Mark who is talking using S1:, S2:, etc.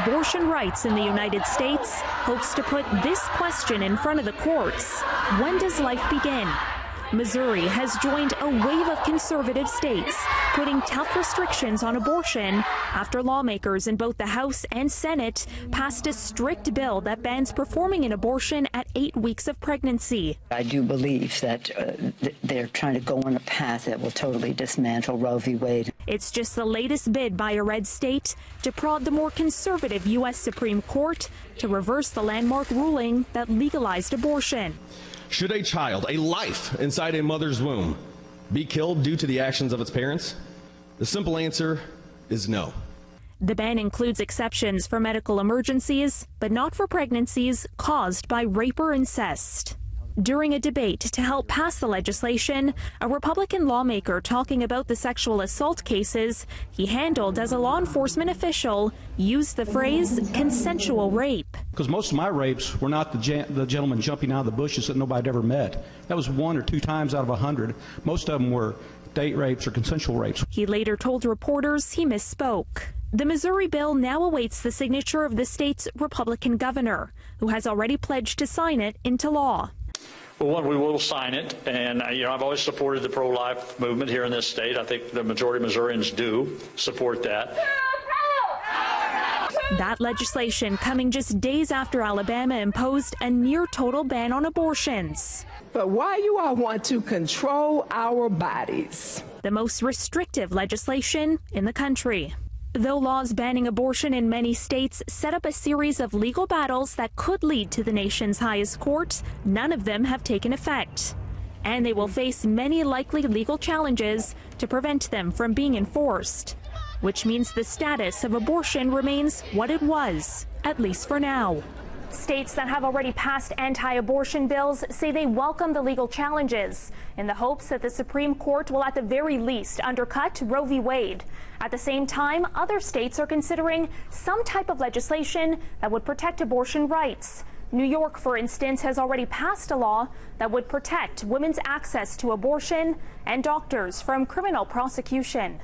S1: Abortion Rights in the United States hopes to put this question in front of the courts: when does life begin? Missouri has joined a wave of conservative states putting tough restrictions on abortion after lawmakers in both the House and Senate passed a strict bill that bans performing an abortion at 8 weeks of pregnancy.
S2: I do believe that they're trying to go on a path that will totally dismantle Roe v. Wade.
S1: It's just the latest bid by a red state to prod the more conservative U.S. Supreme Court to reverse the landmark ruling that legalized abortion.
S3: Should a child, a life inside a mother's womb, be killed due to the actions of its parents? The simple answer is no.
S1: The ban includes exceptions for medical emergencies, but not for pregnancies caused by rape or incest. During a debate to help pass the legislation, a Republican lawmaker talking about the sexual assault cases he handled as a law enforcement official used the phrase consensual rape.
S4: Because most of my rapes were not the gentleman jumping out of the bushes that nobody had ever met. That was 1 or 2 times out of 100. Most of them were date rapes or consensual rapes.
S1: He later told reporters he misspoke. The Missouri bill now awaits the signature of the state's Republican governor, who has already pledged to sign it into law.
S5: Well, we will sign it, and I've always supported the pro-life movement here in this state. I think the majority of Missourians do support that.
S1: That legislation coming just days after Alabama imposed a near-total ban on abortions.
S6: But why you all want to control our bodies?
S1: The most restrictive legislation in the country. Though laws banning abortion in many states set up a series of legal battles that could lead to the nation's highest court, none of them have taken effect. And they will face many likely legal challenges to prevent them from being enforced, which means the status of abortion remains what it was, at least for now. States that have already passed anti-abortion bills say they welcome the legal challenges in the hopes that the Supreme Court will at the very least undercut Roe v. Wade. At the same time, other states are considering some type of legislation that would protect abortion rights. New York, for instance, has already passed a law that would protect women's access to abortion and doctors from criminal prosecution.